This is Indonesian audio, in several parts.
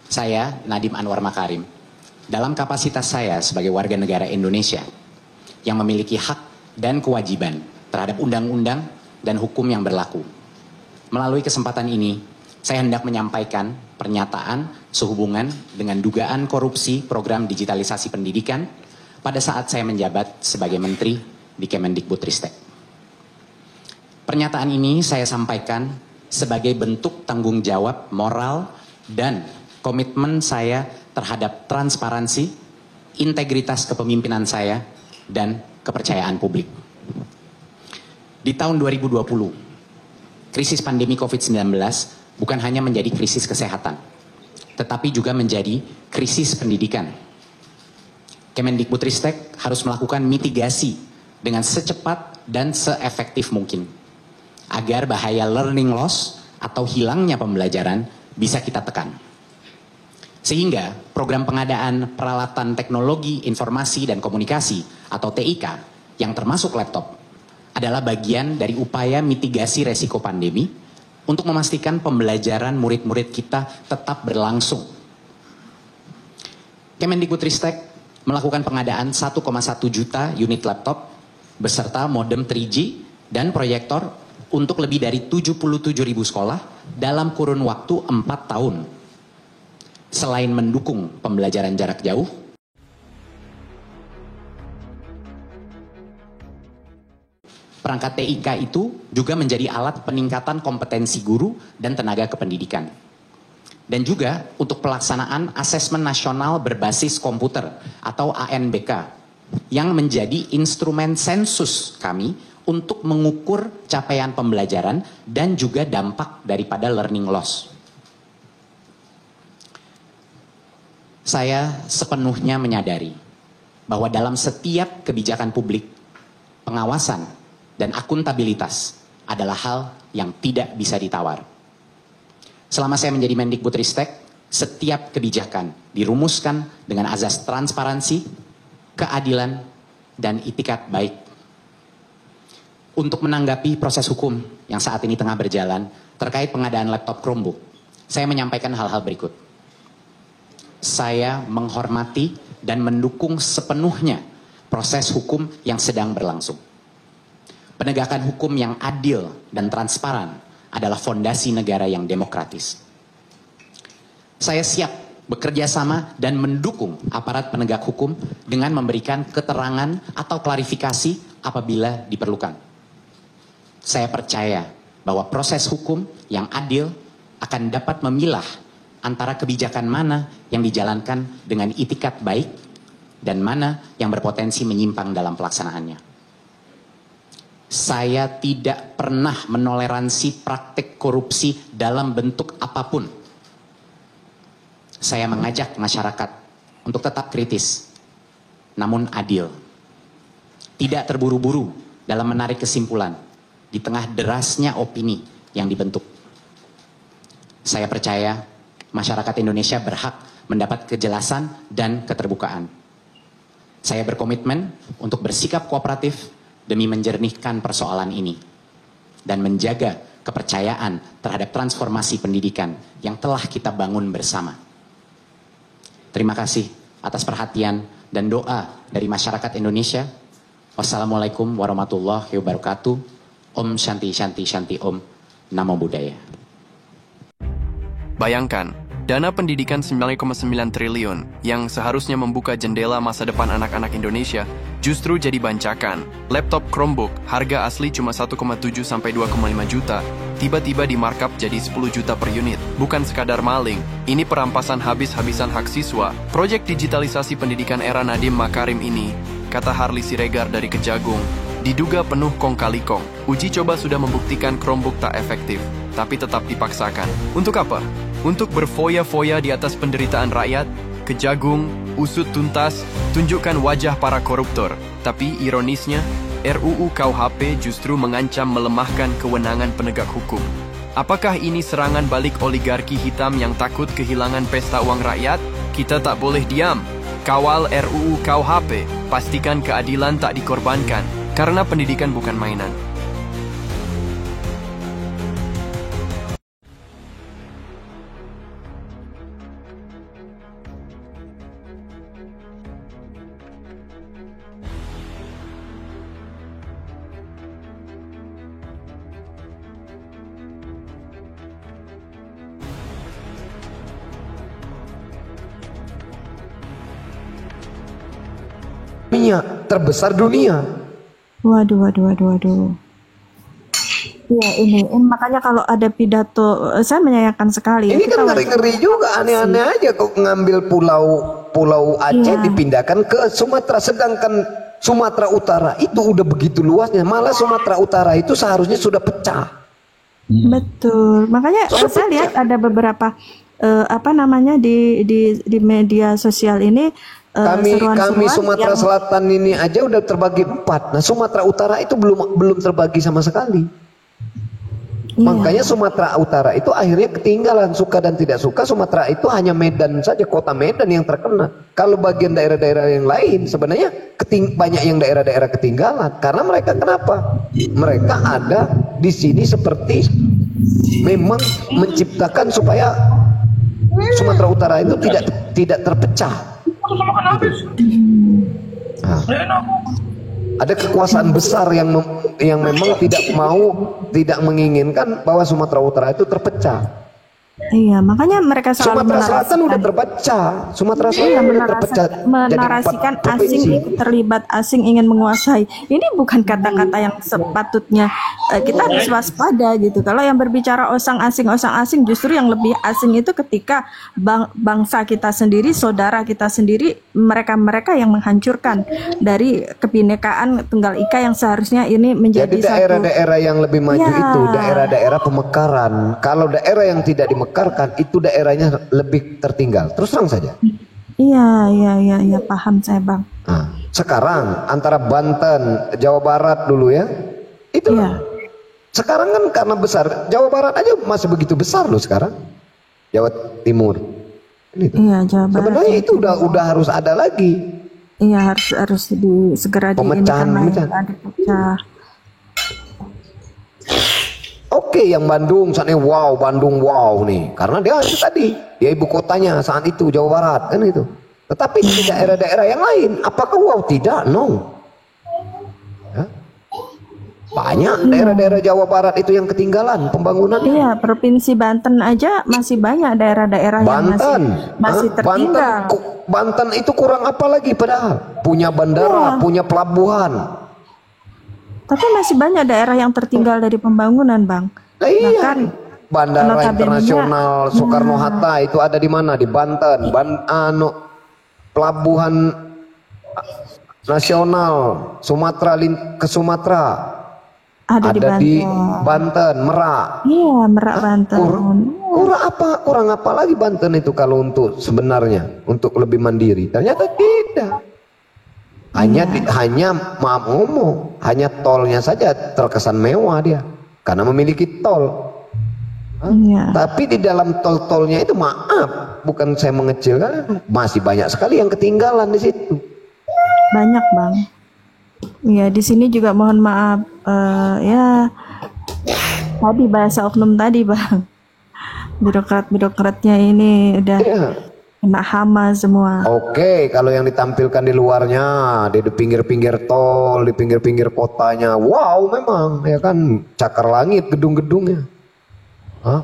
Saya, Nadiem Anwar Makarim, dalam kapasitas saya sebagai warga negara Indonesia yang memiliki hak dan kewajiban terhadap undang-undang dan hukum yang berlaku. Melalui kesempatan ini, saya hendak menyampaikan pernyataan sehubungan dengan dugaan korupsi program digitalisasi pendidikan pada saat saya menjabat sebagai Menteri di Kemendikbudristek. Pernyataan ini saya sampaikan sebagai bentuk tanggung jawab moral dan komitmen saya terhadap transparansi, integritas kepemimpinan saya, dan kepercayaan publik. Di tahun 2020, krisis pandemi COVID-19 bukan hanya menjadi krisis kesehatan, tetapi juga menjadi krisis pendidikan. Kemendikbudristek harus melakukan mitigasi dengan secepat dan seefektif mungkin, agar bahaya learning loss atau hilangnya pembelajaran bisa kita tekan. Sehingga program pengadaan peralatan teknologi informasi dan komunikasi atau TIK yang termasuk laptop adalah bagian dari upaya mitigasi resiko pandemi untuk memastikan pembelajaran murid-murid kita tetap berlangsung. Kemendikbudristek melakukan pengadaan 1,1 juta unit laptop beserta modem 3G dan proyektor untuk lebih dari 77.000 sekolah dalam kurun waktu 4 tahun. Selain mendukung pembelajaran jarak jauh, perangkat TIK itu juga menjadi alat peningkatan kompetensi guru dan tenaga kependidikan. Dan juga untuk pelaksanaan asesmen nasional berbasis komputer atau ANBK yang menjadi instrumen sensus kami untuk mengukur capaian pembelajaran dan juga dampak daripada learning loss. Saya sepenuhnya menyadari bahwa dalam setiap kebijakan publik, pengawasan dan akuntabilitas adalah hal yang tidak bisa ditawar. Selama saya menjadi Mendikbudristek, setiap kebijakan dirumuskan dengan azas transparansi, keadilan, dan itikat baik. Untuk menanggapi proses hukum yang saat ini tengah berjalan terkait pengadaan laptop Chromebook, saya menyampaikan hal-hal berikut. Saya menghormati dan mendukung sepenuhnya proses hukum yang sedang berlangsung. Penegakan hukum yang adil dan transparan adalah fondasi negara yang demokratis. Saya siap bekerja sama dan mendukung aparat penegak hukum dengan memberikan keterangan atau klarifikasi apabila diperlukan. Saya percaya bahwa proses hukum yang adil akan dapat memilah antara kebijakan mana yang dijalankan dengan itikat baik dan mana yang berpotensi menyimpang dalam pelaksanaannya. Saya tidak pernah menoleransi praktik korupsi dalam bentuk apapun. Saya mengajak masyarakat untuk tetap kritis, namun adil. Tidak terburu-buru dalam menarik kesimpulan di tengah derasnya opini yang dibentuk. Saya percaya masyarakat Indonesia berhak mendapat kejelasan dan keterbukaan. Saya berkomitmen untuk bersikap kooperatif demi menjernihkan persoalan ini dan menjaga kepercayaan terhadap transformasi pendidikan yang telah kita bangun bersama. Terima kasih atas perhatian dan doa dari masyarakat Indonesia. Wassalamualaikum warahmatullahi wabarakatuh. Om Shanti Shanti Shanti Om. Namo Buddhaya. Bayangkan, dana pendidikan 9,9 triliun yang seharusnya membuka jendela masa depan anak-anak Indonesia justru jadi bancakan. Laptop Chromebook harga asli cuma 1,7 sampai 2,5 juta, tiba-tiba di markup jadi 10 juta per unit. Bukan sekadar maling, ini perampasan habis-habisan hak siswa. Proyek digitalisasi pendidikan era Nadiem Makarim ini, kata Harley Siregar dari Kejagung, diduga penuh kong kali kong. Uji coba sudah membuktikan Chromebook tak efektif, tapi tetap dipaksakan. Untuk apa? Untuk berfoya-foya di atas penderitaan rakyat? Kejagung, usut tuntas, tunjukkan wajah para koruptor. Tapi ironisnya, RUU KUHP justru mengancam melemahkan kewenangan penegak hukum. Apakah ini serangan balik oligarki hitam yang takut kehilangan pesta uang rakyat? Kita tak boleh diam. Kawal RUU KUHP, pastikan keadilan tak dikorbankan, karena pendidikan bukan mainan. dunia, terbesar dunia. Waduh. Iya ini makanya kalau ada pidato saya menyayangkan sekali. Ini kan ngeri-ngeri juga, aneh-aneh aja kok ngambil pulau Aceh dipindahkan ke Sumatera, sedangkan Sumatera Utara itu udah begitu luasnya, malah Sumatera Utara itu seharusnya sudah pecah. Betul, makanya saya lihat ada beberapa di media sosial ini kami Sumatera Selatan ini aja udah terbagi 4. Nah Sumatera Utara itu belum terbagi sama sekali. Makanya Sumatera Utara itu akhirnya ketinggalan, suka dan tidak suka. Sumatera itu hanya Medan saja, kota Medan yang terkena. Kalau bagian daerah-daerah yang lain sebenarnya banyak yang daerah-daerah ketinggalan. Karena mereka kenapa? Mereka ada di sini seperti memang menciptakan supaya Sumatera Utara itu tidak terpecah. Nah, ada kekuasaan besar yang memang tidak menginginkan bahwa Sumatera Utara itu terpecah. Iya, makanya mereka selalu Sumatera Selatan udah terpecah. Sumatera Selatan udah terpecah. Menarasikan asing ikut terlibat, asing ingin menguasai. Ini bukan kata-kata yang sepatutnya kita harus waspada gitu. Kalau yang berbicara osang asing justru yang lebih asing itu ketika bangsa kita sendiri, saudara kita sendiri, mereka yang menghancurkan dari kebinekaan Tunggal Ika yang seharusnya ini menjadi jadi daerah-daerah yang lebih maju itu daerah-daerah pemekaran. Kalau daerah yang tidak dimekarkan itu daerahnya lebih tertinggal. Terus terang saja. Iya, paham saya Bang. Nah, sekarang antara Banten, Jawa Barat dulu ya, itu sekarang kan karena besar, Jawa Barat aja masih begitu besar loh sekarang. Jawa Timur. Iya, Jawa Barat. Sebenarnya itu udah harus ada lagi. Iya, harus segera pemecahan. Dipecah. Oke, yang Bandung saatnya Bandung nih, karena dia itu tadi dia ibu kotanya saat itu Jawa Barat kan itu. Tetapi di daerah-daerah yang lain, apakah tidak? No. Ya. Banyak daerah-daerah Jawa Barat itu yang ketinggalan pembangunan. Iya, provinsi Banten aja masih banyak daerah-daerah yang masih tertinggal. Banten itu kurang apa lagi padahal punya bandara, punya pelabuhan. Tapi masih banyak daerah yang tertinggal dari pembangunan, Bang. Bahkan Bandara Internasional Soekarno-Hatta itu ada di mana? Di Banten. Pelabuhan Nasional ke Sumatera ada di Banten, Merak. Iya, Merak Banten. Kurang apa lagi Banten itu kalau untuk sebenarnya untuk lebih mandiri? Ternyata tidak. Hanya maaf ngomong, hanya tolnya saja terkesan mewah dia karena memiliki tol. Tapi di dalam tol-tolnya itu maaf, bukan saya mengecilkan, masih banyak sekali yang ketinggalan di situ. Banyak Bang. Ya di sini juga mohon maaf tadi bahasa oknum tadi Bang. Birokratnya ini udah kena hama semua. Oke, kalau yang ditampilkan di luarnya, di pinggir-pinggir tol, di pinggir-pinggir kotanya, memang ya kan cakar langit gedung-gedungnya,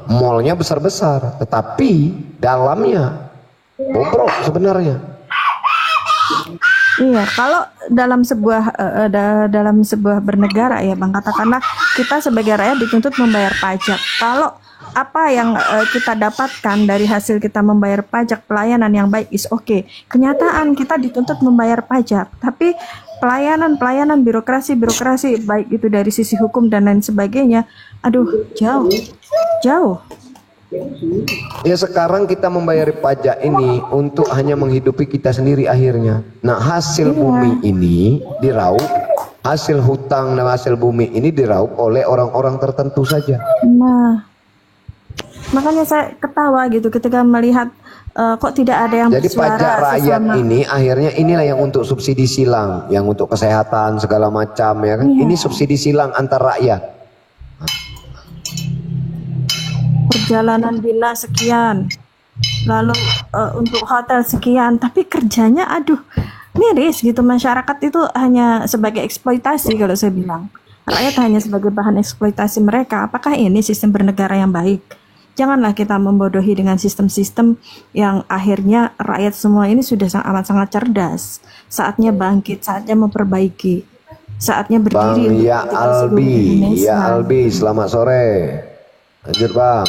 mallnya besar-besar, tetapi dalamnya bobrok sebenarnya. Iya, kalau dalam sebuah bernegara ya Bang, katakanlah kita sebagai rakyat dituntut membayar pajak. Kalau apa yang kita dapatkan dari hasil kita membayar pajak, pelayanan yang baik is oke. Kenyataan kita dituntut membayar pajak, tapi pelayanan birokrasi baik itu dari sisi hukum dan lain sebagainya, jauh. Ya sekarang kita membayar pajak ini untuk hanya menghidupi kita sendiri akhirnya. Nah hasil bumi ini diraup, hasil hutang dan hasil bumi ini diraup oleh orang-orang tertentu saja. Nah, makanya saya ketawa gitu ketika melihat kok tidak ada yang jadi pajak rakyat ini akhirnya inilah yang untuk subsidi silang, yang untuk kesehatan segala macam ya kan. Ini subsidi silang antar rakyat. Perjalanan dinas sekian, lalu untuk hotel sekian, tapi kerjanya miris gitu. Masyarakat itu hanya sebagai eksploitasi kalau saya bilang. Rakyat hanya sebagai bahan eksploitasi mereka. Apakah ini sistem bernegara yang baik? Janganlah kita membodohi dengan sistem-sistem yang akhirnya rakyat semua ini sudah amat sangat cerdas. Saatnya bangkit, saatnya memperbaiki, saatnya berdiri Bang untuk Ya kepentingan seluruh Albi, Indonesia. Ya Albi, selamat sore. Lanjut Bang.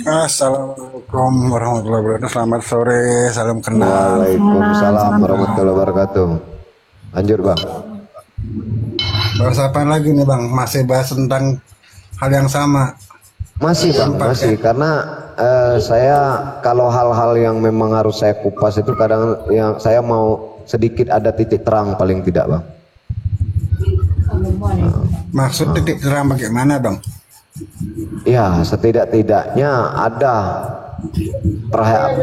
Assalamualaikum warahmatullahi wabarakatuh. Selamat sore, salam kenal. Waalaikumsalam warahmatullahi wabarakatuh. Lanjut Bang. Bahas apa lagi nih Bang? Masih bahas tentang hal yang sama. Masih Bang, masih karena saya kalau hal-hal yang memang harus saya kupas itu kadang yang saya mau sedikit ada titik terang paling tidak Bang. Maksud titik terang bagaimana Bang? Ya setidak-tidaknya ada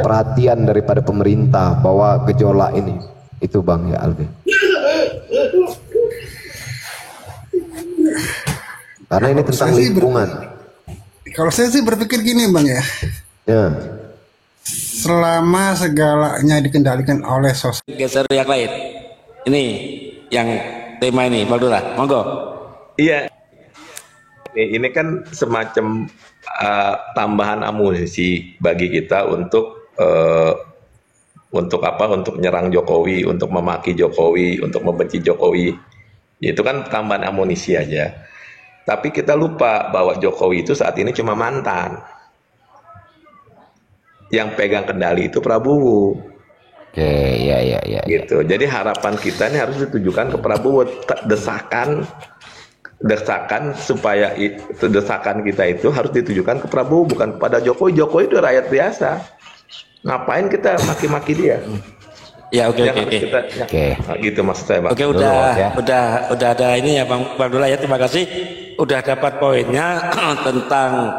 perhatian daripada pemerintah bahwa gejolak ini itu Bang Ya Albi. Karena ini tentang lingkungan. Kalau saya sih berpikir gini Bang ya. Ya. Selama segalanya dikendalikan oleh sosial. Geser yang lain. Ini yang tema ini, Bang Dula. Monggo. Iya. Ini kan semacam tambahan amunisi bagi kita untuk apa? Untuk menyerang Jokowi, untuk memaki Jokowi, untuk membenci Jokowi. Itu kan tambahan amunisi aja. Tapi kita lupa bahwa Jokowi itu saat ini cuma mantan. Yang pegang kendali itu Prabowo. Oke, ya. Gitu. Jadi harapan kita ini harus ditujukan ke Prabowo. Desakan supaya desakan kita itu harus ditujukan ke Prabowo, bukan kepada Jokowi. Jokowi itu rakyat biasa. Ngapain kita maki-maki dia? Ya, oke. Nah, gitu maksud saya, Bang. Oke, udah ada ini ya Bang Dula ya. Terima kasih. Udah dapat poinnya tentang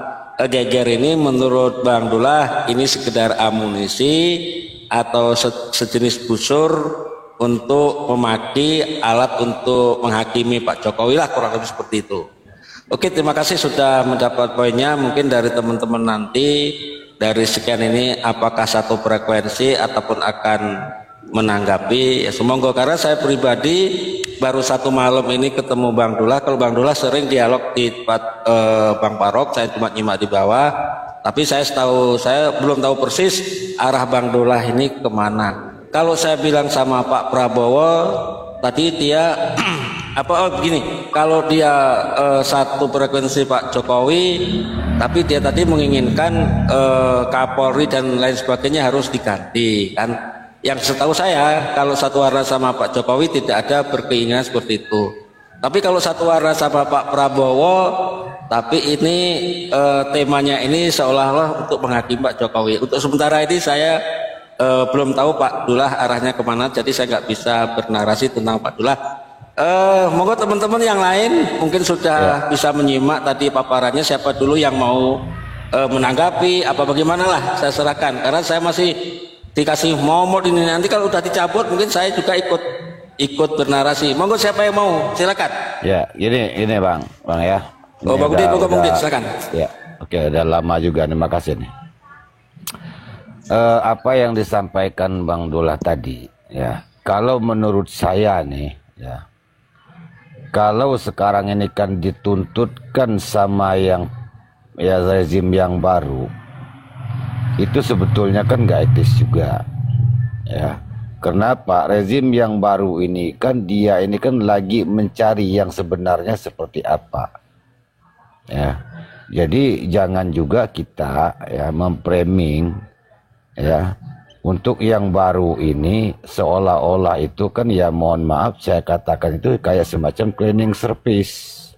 geger ini. Menurut Bang Dula ini sekedar amunisi atau sejenis busur untuk memaki, alat untuk menghakimi Pak Jokowi lah, kurang lebih seperti itu. Oke, terima kasih sudah mendapat poinnya. Mungkin dari teman-teman nanti dari sekian ini apakah satu frekuensi ataupun akan menanggapi ya semoga, karena saya pribadi baru satu malam ini ketemu Bang Dula. Kalau Bang Dula sering dialog di tempat Bang Parok, saya cuma nyimak di bawah, tapi saya belum tahu persis arah Bang Dula ini kemana. Kalau saya bilang sama Pak Prabowo tadi dia begini, kalau dia satu frekuensi Pak Jokowi, tapi dia tadi menginginkan Kapolri dan lain sebagainya harus diganti kan. Yang setahu saya kalau satu warna sama Pak Jokowi tidak ada berkeinginan seperti itu. Tapi kalau satu warna sama Pak Prabowo, tapi ini temanya ini seolah-olah untuk menghakimi Pak Jokowi. Untuk sementara ini saya belum tahu Pak Dula arahnya kemana, jadi saya nggak bisa bernarasi tentang Pak Dula. Monggo teman-teman yang lain mungkin sudah bisa menyimak tadi paparannya. Siapa dulu yang mau menanggapi apa bagaimana lah, saya serahkan karena saya masih dikasih momot ini. Nanti kalau udah dicabut mungkin saya juga ikut bernarasi. Monggo siapa yang mau, silakan. Ya, ini Bang ya. Oh, Bang Udin, silakan. Ya, oke, udah lama juga, terima kasih nih. Apa yang disampaikan Bang Dula tadi, ya. Kalau menurut saya nih, ya. Kalau sekarang ini kan dituntutkan sama yang rezim yang baru, itu sebetulnya kan nggak etis juga, ya. Kenapa? Rezim yang baru ini kan dia ini kan lagi mencari yang sebenarnya seperti apa, ya. Jadi jangan juga kita ya memframing ya untuk yang baru ini seolah-olah itu kan ya mohon maaf saya katakan itu kayak semacam cleaning service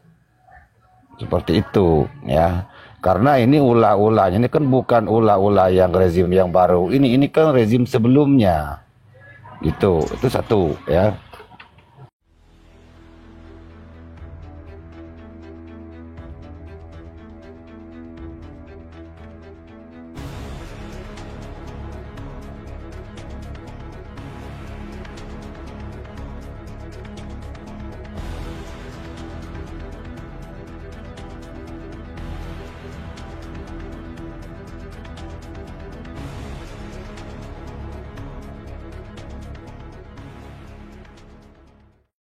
seperti itu ya. Karena ini ulah-ulahnya ini kan bukan ulah-ulah yang rezim yang baru ini kan rezim sebelumnya gitu. Itu satu ya.